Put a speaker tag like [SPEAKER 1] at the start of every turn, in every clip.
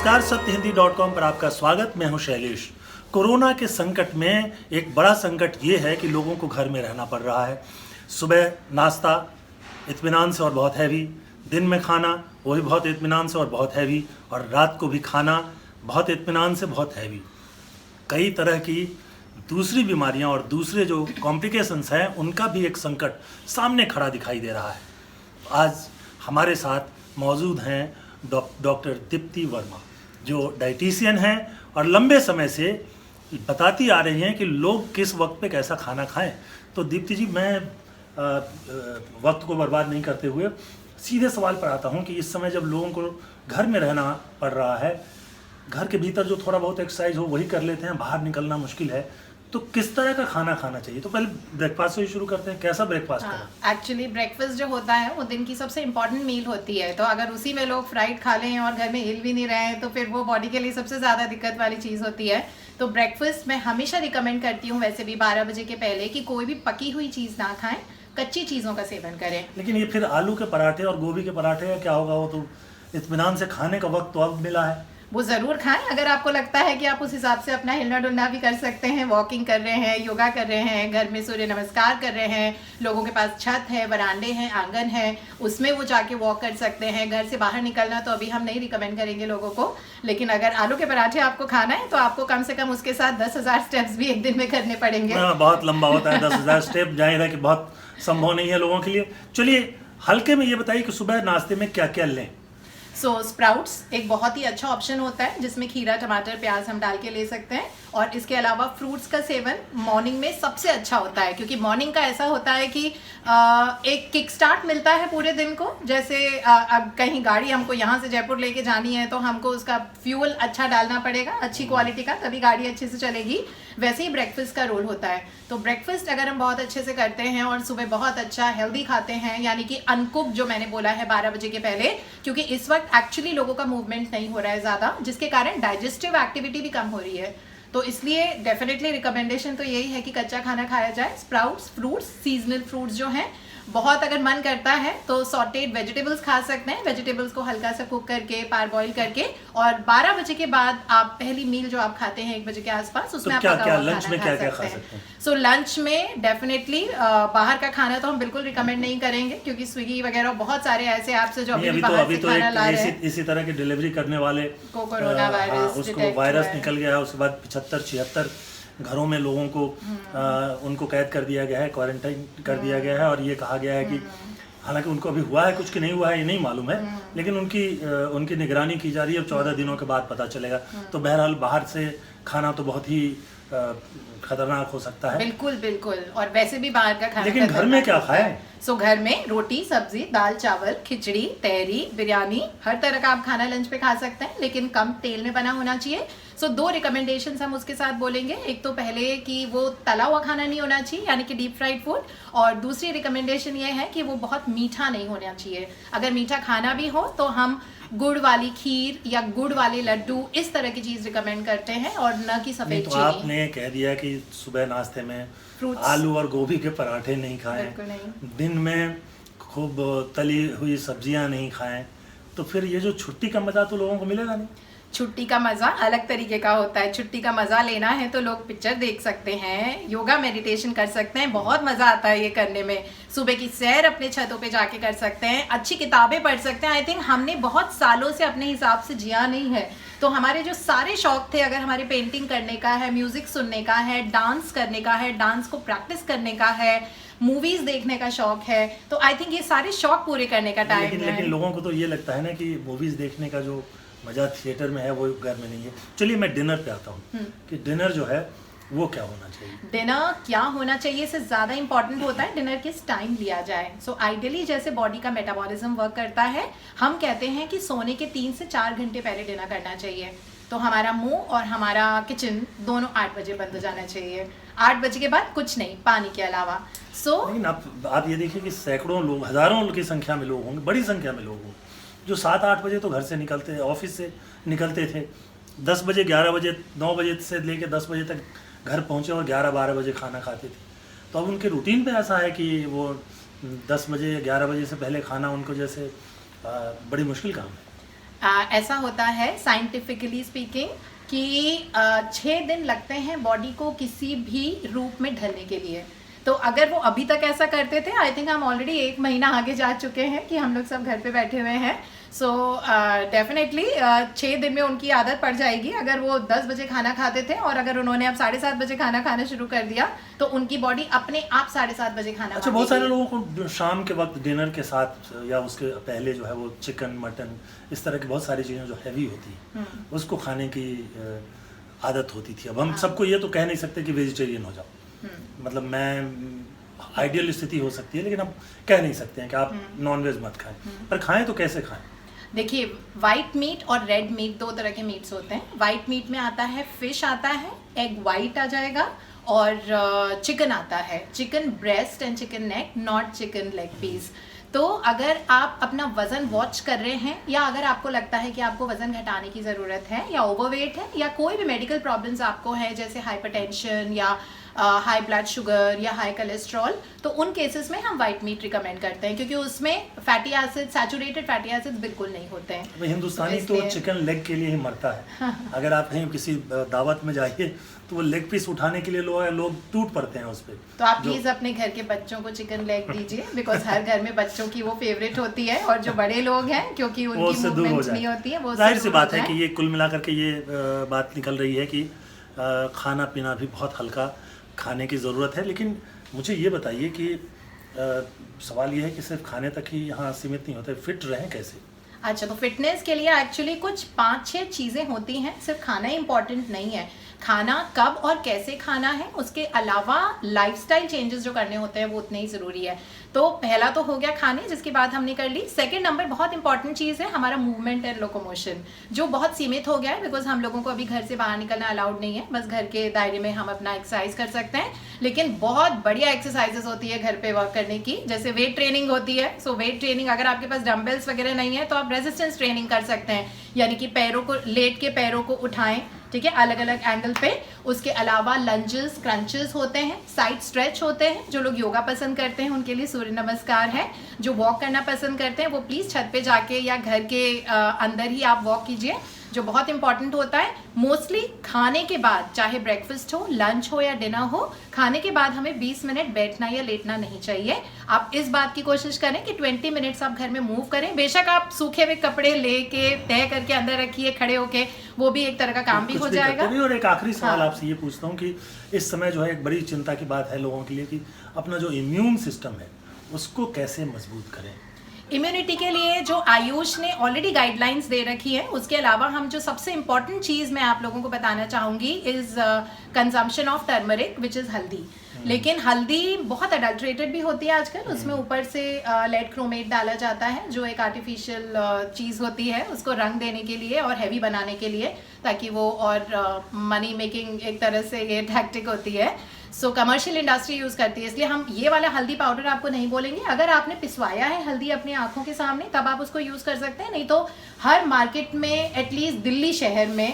[SPEAKER 1] नमस्कार, सत्यहिंदी.com पर आपका स्वागत। मैं हूं शैलेश। कोरोना के संकट में एक बड़ा संकट ये है कि लोगों को घर में रहना पड़ रहा है। सुबह नाश्ता इत्मीनान से और बहुत हैवी, दिन में खाना वो भी बहुत इत्मीनान से और बहुत हैवी, और रात को भी खाना बहुत इत्मीनान से बहुत हैवी। कई तरह की दूसरी बीमारियां और दूसरे जो कॉम्प्लिकेशंस हैं उनका भी एक संकट सामने खड़ा दिखाई दे रहा है। आज हमारे साथ मौजूद हैं डॉक्टर दीप्ति वर्मा, जो डाइटिशियन हैं और लंबे समय से बताती आ रही हैं कि लोग किस वक्त पे कैसा खाना खाएं। तो दीप्ति जी, मैं वक्त को बर्बाद नहीं करते हुए सीधे सवाल पर आता हूं कि इस समय जब लोगों को घर में रहना पड़ रहा है, घर के भीतर जो थोड़ा बहुत एक्सरसाइज हो वही कर लेते हैं, बाहर निकलना मुश्किल है, तो किस तरह का खाना खाना चाहिए? तो पहले ब्रेकफास्ट से ही शुरू करते हैं। कैसा ब्रेकफास्ट करें?
[SPEAKER 2] एक्चुअली ब्रेकफास्ट जो होता है वो दिन की सबसे इम्पॉर्टेंट मील होती है। तो अगर उसी में लोग फ्राइड खा लें और घर में हिल भी नहीं रहे हैं तो फिर वो बॉडी के लिए सबसे ज़्यादा दिक्कत वाली चीज़ होती है। तो ब्रेकफास्ट मैं हमेशा रिकमेंड करती हूँ, वैसे भी 12 बजे के पहले, कि कोई भी पकी हुई चीज़ ना खाएं, कच्ची चीज़ों का सेवन करें।
[SPEAKER 1] लेकिन ये फिर आलू के पराठे और गोभी के पराठे का क्या होगा? वो तो इत्मीनान से खाने का वक्त तो अब मिला है।
[SPEAKER 2] वो ज़रूर खाएं अगर आपको लगता है कि आप उस हिसाब से अपना हिलना डुलना भी कर सकते हैं, वॉकिंग कर रहे हैं, योगा कर रहे हैं, घर में सूर्य नमस्कार कर रहे हैं, लोगों के पास छत है, वरांडे हैं, आंगन है, उसमें वो जाके वॉक कर सकते हैं। घर से बाहर निकलना तो अभी हम नहीं रिकमेंड करेंगे लोगों को, लेकिन अगर आलू के पराठे आपको खाना है तो आपको कम से कम उसके साथ 10,000 स्टेप्स भी एक दिन में करने पड़ेंगे।
[SPEAKER 1] बहुत लंबा होता है 10,000 स्टेप, जाहिर है कि बहुत संभव नहीं है लोगों के लिए। चलिए हल्के में ये बताइए कि सुबह नाश्ते में क्या क्या लें?
[SPEAKER 2] स्प्राउट्स एक बहुत ही अच्छा ऑप्शन होता है, जिसमें खीरा, टमाटर, प्याज हम डाल के ले सकते हैं। और इसके अलावा फ्रूट्स का सेवन मॉर्निंग में सबसे अच्छा होता है, क्योंकि मॉर्निंग का ऐसा होता है कि एक किक स्टार्ट मिलता है पूरे दिन को। जैसे अब कहीं गाड़ी हमको यहाँ से जयपुर लेके जानी है तो हमको उसका फ्यूल अच्छा डालना पड़ेगा, अच्छी क्वालिटी का, तभी गाड़ी अच्छे से चलेगी। वैसे ही ब्रेकफास्ट का रोल होता है। तो ब्रेकफास्ट अगर हम बहुत अच्छे से करते हैं और सुबह बहुत अच्छा हेल्दी खाते हैं, यानी कि अनकुक जो मैंने बोला है 12 बजे के पहले, क्योंकि इस वक्त एक्चुअली लोगों का मूवमेंट नहीं हो रहा है ज़्यादा, जिसके कारण डाइजेस्टिव एक्टिविटी भी कम हो रही है। तो इसलिए डेफिनेटली रिकमेंडेशन तो यही है कि कच्चा खाना खाया जाए। स्प्राउट्स, फ्रूट्स, सीजनल फ्रूट्स जो हैं, बहुत अगर मन करता है तो सॉटेड वेजिटेबल्स खा सकते हैं। वेजिटेबल्स को हल्का सा कुक करके, पार बॉईल करके, और 12 बजे के बाद आप पहली मील जो आप खाते हैं 1 बजे के आसपास, उसमें आप पका हुआ
[SPEAKER 1] लंच में
[SPEAKER 2] खाना
[SPEAKER 1] क्या
[SPEAKER 2] खा
[SPEAKER 1] खा
[SPEAKER 2] सकते हैं। सो लंच में डेफिनेटली बाहर का खाना तो हम बिल्कुल रिकमेंड नहीं करेंगे, क्योंकि स्विगी वगैरह बहुत सारे ऐसे ऐप्स हैं जो अभी बाहर से खाना ला रहे हैं।
[SPEAKER 1] इसी तरह की डिलीवरी करने वाले
[SPEAKER 2] को कोरोना वायरस
[SPEAKER 1] उसको वायरस निकल गया है, उसके बाद 75-76 घरों में लोगों को उनको कैद कर दिया गया है, क्वारंटाइन कर दिया गया है, और ये कहा गया है कि हालांकि उनको अभी हुआ है कुछ कि नहीं हुआ है ये नहीं मालूम है, लेकिन उनकी निगरानी की जा रही है। अब 14 दिनों के बाद पता चलेगा। तो बहरहाल बाहर से खाना तो बहुत ही खतरनाक हो सकता है।
[SPEAKER 2] बिल्कुल बिल्कुल। और वैसे भी बाहर का खाना,
[SPEAKER 1] लेकिन घर में क्या खाएं?
[SPEAKER 2] घर में रोटी, सब्जी, दाल, चावल, खिचड़ी, तहरी, बिरयानी, हर तरह का आप खाना लंच पे खा सकते हैं, लेकिन कम तेल में बना होना चाहिए। 2 रिकमेंडेशंस हम उसके साथ बोलेंगे। एक तो पहले कि वो तला हुआ खाना नहीं होना चाहिए, यानी कि डीप फ्राइड फूड, और दूसरी रिकमेंडेशन ये है कि वो बहुत मीठा नहीं होना चाहिए। अगर मीठा खाना भी हो तो हम गुड़ वाली खीर या गुड़ वाले लड्डू, इस तरह की चीज रिकमेंड करते हैं, और न कि सफेद चीनी।
[SPEAKER 1] तो आपने कह दिया कि सुबह नाश्ते में आलू और गोभी के पराठे नहीं खाएं, दिन में खूब तली हुई सब्जियां नहीं खाएं, तो फिर ये जो छुट्टी का मजा तो लोगों को मिलेगा नहीं।
[SPEAKER 2] छुट्टी का मज़ा अलग तरीके का होता है। छुट्टी का मज़ा लेना है तो लोग पिक्चर देख सकते हैं, योगा मेडिटेशन कर सकते हैं, बहुत मज़ा आता है ये करने में। सुबह की सैर अपने छतों पे जाके कर सकते हैं, अच्छी किताबें पढ़ सकते हैं। आई थिंक हमने बहुत सालों से अपने हिसाब से जिया नहीं है, तो हमारे जो सारे शौक थे, अगर हमारे पेंटिंग करने का है, म्यूज़िक सुनने का है, डांस करने का है, डांस को प्रैक्टिस करने का है, मूवीज देखने का शौक है, तो आई थिंक ये सारे शौक पूरे करने का टाइम है।
[SPEAKER 1] लेकिन लोगों को तो ये लगता है ना कि मूवीज देखने का जो मजा थिएटर में है वो घर में नहीं है। चलिए मैं डिनर पे आता हूँ कि डिनर जो है वो क्या होना चाहिए?
[SPEAKER 2] डिनर क्या होना चाहिए से ज़्यादा इंपॉर्टेंट होता है डिनर किस टाइम लिया जाए। आइडियली जैसे बॉडी का मेटाबॉलिज्म वर्क करता है, हम कहते हैं कि सोने के 3 से 4 घंटे पहले डिनर करना चाहिए। तो हमारा मुंह और हमारा किचन दोनों 8 बजे बंद हो जाना चाहिए। 8 बजे के बाद कुछ नहीं, पानी के अलावा।
[SPEAKER 1] लेकिन आप ये देखिए कि सैकड़ों लोग, हजारों की संख्या में लोग होंगे, बड़ी संख्या में लोग होंगे जो 7-8 बजे तो घर से निकलते, ऑफिस से निकलते थे, 10 बजे, 11 बजे, 9 बजे से लेकर 10 बजे तक घर पहुँचे और 11-12 बजे खाना खाते थे। तो अब उनके रूटीन पे ऐसा है कि वो 10 बजे 11 बजे से पहले खाना उनको जैसे बड़ी मुश्किल काम है।
[SPEAKER 2] ऐसा होता है साइंटिफिकली स्पीकिंग कि 6 दिन लगते हैं बॉडी को किसी भी रूप में ढलने के लिए। तो अगर वो अभी तक ऐसा करते थे, आई थिंक हम ऑलरेडी 1 महीना आगे जा चुके हैं कि हम लोग सब घर पे बैठे हुए हैं। सो डेफिनेटली 6 दिन में उनकी आदत पड़ जाएगी। अगर वो 10 बजे खाना खाते थे और अगर उन्होंने अब 7:30 बजे खाना खाना शुरू कर दिया तो उनकी बॉडी अपने आप 7:30 बजे खाना
[SPEAKER 1] अच्छा, बहुत सारे लोगों को शाम के वक्त डिनर के साथ या उसके पहले जो है वो चिकन मटन इस तरह की बहुत सारी चीज़ें जो हैवी होती हैं उसको खाने की आदत होती थी। अब हम सबको ये तो कह नहीं सकते कि वेजिटेरियन हो जाओ, मतलब मैं आइडियल स्थिति हो सकती है, लेकिन अब कह नहीं सकते हैं कि आप नॉनवेज मत खाएं, पर खाएं तो कैसे खाएं?
[SPEAKER 2] देखिए, वाइट मीट और रेड मीट 2 तरह के मीट्स होते हैं। वाइट मीट में आता है फिश आता है, एग वाइट आ जाएगा, और चिकन आता है, chicken breast and chicken neck, not chicken leg piece. तो अगर आप अपना वजन वॉच कर रहे हैं या अगर आपको लगता है कि आपको वजन घटाने की ज़रूरत है या ओवरवेट है या कोई भी मेडिकल प्रॉब्लम्स आपको है जैसे हाइपरटेंशन या हाई ब्लड शुगर या हाई कोलेस्ट्रॉल, तो उन केसेस में हम वाइट मीट रिकमेंड करते हैं क्योंकि उसमें fatty acid, saturated fatty acid बिल्कुल नहीं होते हैं।
[SPEAKER 1] हिंदुस्तानी तो चिकन लेग के लिए ही मरता है। अगर आप कहीं किसी दावत में जाइए तो वो लेग पीस उठाने के लिए लोग टूट पड़ते हैं उस पर।
[SPEAKER 2] तो आप प्लीज अपने घर के बच्चों को चिकन लेग दीजिए, बिकॉज हर घर में बच्चों की वो फेवरेट होती है और जो बड़े लोग हैं क्योंकि उनकी मूवमेंट नहीं होती है, वो
[SPEAKER 1] जाहिर सी बात है कि ये कुल मिलाकर के ये बात निकल रही है कि खाना पीना भी बहुत हल्का खाने की ज़रूरत है। लेकिन मुझे ये बताइए कि सवाल ये है कि सिर्फ खाने तक ही यहाँ सीमित नहीं होता, फिट रहें कैसे?
[SPEAKER 2] अच्छा, तो फिटनेस के लिए एक्चुअली कुछ 5-6 चीज़ें होती हैं, सिर्फ खाना इम्पॉर्टेंट नहीं है। खाना कब और कैसे खाना है, उसके अलावा लाइफस्टाइल चेंजेस जो करने होते हैं वो उतने ही ज़रूरी है। तो पहला तो हो गया खाने, जिसकी बात हमने कर ली। सेकंड नंबर बहुत इंपॉर्टेंट चीज़ है हमारा मूवमेंट एंड लोकोमोशन, जो बहुत सीमित हो गया है बिकॉज हम लोगों को अभी घर से बाहर निकलना अलाउड नहीं है। बस घर के दायरे में हम अपना एक्सरसाइज कर सकते हैं, लेकिन बहुत बढ़िया एक्सरसाइजेस होती है घर पे वर्क करने की, जैसे वेट ट्रेनिंग होती है। सो वेट ट्रेनिंग, अगर आपके पास डंबल्स वगैरह नहीं है तो आप रेजिस्टेंस ट्रेनिंग कर सकते हैं, यानी कि पैरों को लेट के पैरों को उठाएं, ठीक है, अलग अलग एंगल पे। उसके अलावा लंजेस, क्रंचेस होते हैं, साइड स्ट्रेच होते हैं। जो लोग योगा पसंद करते हैं उनके लिए सूर्य नमस्कार है। जो वॉक करना पसंद करते हैं वो प्लीज़ छत पे जाके या घर के अंदर ही आप वॉक कीजिए, जो बहुत इंपॉर्टेंट होता है। मोस्टली खाने के बाद, चाहे ब्रेकफास्ट हो, लंच हो या डिनर हो, खाने के बाद हमें 20 मिनट बैठना या लेटना नहीं चाहिए। आप इस बात की कोशिश करें कि 20 मिनट्स आप घर में मूव करें। बेशक आप सूखे हुए कपड़े लेके तय करके अंदर रखिए खड़े होके, वो भी एक तरह का काम भी हो जाएगा।
[SPEAKER 1] और एक आखिरी सवाल आपसे ये पूछता हूँ कि इस समय जो है एक बड़ी चिंता की बात है लोगों के लिए कि अपना जो इम्यून सिस्टम है उसको कैसे मजबूत करें।
[SPEAKER 2] इम्यूनिटी के लिए जो आयुष ने ऑलरेडी गाइडलाइंस दे रखी है, उसके अलावा हम जो सबसे इम्पॉर्टेंट चीज़ मैं आप लोगों को बताना चाहूँगी is consumption of turmeric, which is हल्दी। लेकिन हल्दी बहुत अडल्ट्रेटेड भी होती है आजकल, उसमें ऊपर से लेड क्रोमेट डाला जाता है जो एक आर्टिफिशियल चीज़ होती है उसको रंग देने के लिए और हैवी बनाने के लिए, ताकि वो और मनी मेकिंग एक तरह से ये टैक्टिक होती है। सो कमर्शियल इंडस्ट्री यूज़ करती है, इसलिए हम ये वाला हल्दी पाउडर आपको नहीं बोलेंगे। अगर आपने पिसवाया है हल्दी अपनी आंखों के सामने तब आप उसको यूज़ कर सकते हैं, नहीं तो हर मार्केट में, एटलीस्ट दिल्ली शहर में,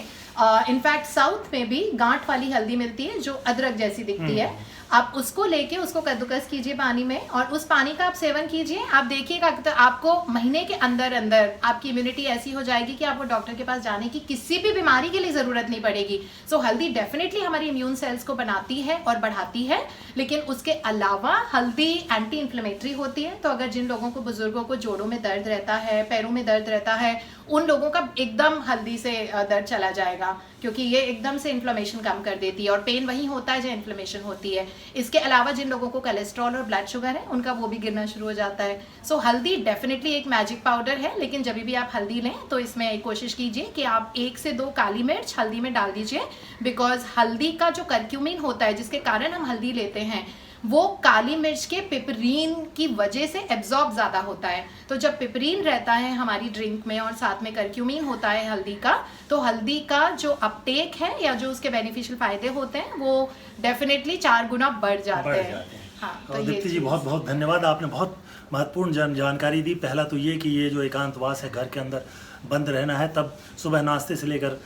[SPEAKER 2] इनफैक्ट साउथ में भी गांठ वाली हल्दी मिलती है जो अदरक जैसी दिखती है। आप उसको लेके उसको कद्दूकस कीजिए पानी में और उस पानी का आप सेवन कीजिए। आप देखिएगा तो आपको महीने के अंदर अंदर आपकी इम्यूनिटी ऐसी हो जाएगी कि आपको डॉक्टर के पास जाने की किसी भी बीमारी के लिए ज़रूरत नहीं पड़ेगी। सो हल्दी डेफिनेटली हमारी इम्यून सेल्स को बनाती है और बढ़ाती है, लेकिन उसके अलावा हल्दी एंटी इन्फ्लेमेटरी होती है। तो अगर जिन लोगों को, बुजुर्गों को जोड़ों में दर्द रहता है, पैरों में दर्द रहता है, उन लोगों का एकदम हल्दी से दर्द चला जाएगा, क्योंकि ये एकदम से इन्फ्लेमेशन कम कर देती है और पेन वहीं होता है जहाँ इन्फ्लेमेशन होती है। इसके अलावा जिन लोगों को कोलेस्ट्रॉल और ब्लड शुगर है उनका वो भी गिरना शुरू हो जाता है। सो हल्दी डेफिनेटली एक मैजिक पाउडर है, लेकिन जब भी आप हल्दी लें तो इसमें कोशिश कीजिए कि आप 1 से 2 काली मिर्च हल्दी में डाल दीजिए, बिकॉज हल्दी का जो करक्यूमिन होता है जिसके कारण हम हल्दी लेते हैं वो काली मिर्च के पिपरीन की वजह से एब्जॉर्ब ज़्यादा होता है। तो जब पिपरीन रहता है हमारी ड्रिंक में और साथ में करक्यूमिन होता है हल्दी का, तो हल्दी का जो अपटेक है या जो उसके बेनिफिशियल फ़ायदे होते हैं वो डेफिनेटली 4 गुना बढ़ जाते हैं। हाँ,
[SPEAKER 1] तो दीप्ति जी बहुत बहुत धन्यवाद, आपने बहुत महत्वपूर्ण जानकारी दी। पहला तो ये कि ये जो एकांतवास है, घर के अंदर बंद रहना है, तब सुबह नाश्ते से लेकर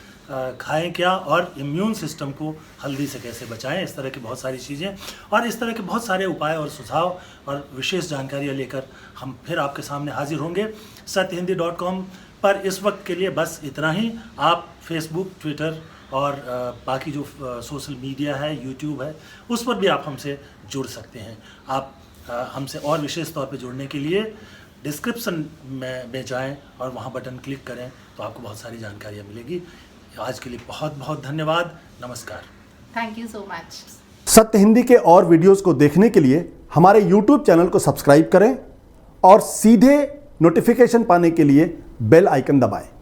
[SPEAKER 1] खाएं क्या और इम्यून सिस्टम को हल्दी से कैसे बचाएं, इस तरह की बहुत सारी चीज़ें और इस तरह के बहुत सारे उपाय और सुझाव और विशेष जानकारियाँ लेकर हम फिर आपके सामने हाजिर होंगे। satyhindi.com पर इस वक्त के लिए बस इतना ही। आप फेसबुक, ट्विटर और बाकी जो सोशल मीडिया है, यूट्यूब है, उस पर भी आप हमसे जुड़ सकते हैं। आप हमसे और विशेष तौर पे जुड़ने के लिए डिस्क्रिप्शन में जाएं और वहां बटन क्लिक करें तो आपको बहुत सारी जानकारियां मिलेगी। आज के लिए बहुत बहुत धन्यवाद। नमस्कार।
[SPEAKER 2] Thank you so much.
[SPEAKER 3] सत्य हिंदी के और वीडियोस को देखने के लिए हमारे YouTube चैनल को सब्सक्राइब करें और सीधे नोटिफिकेशन पाने के लिए बेल आइकन दबाएं।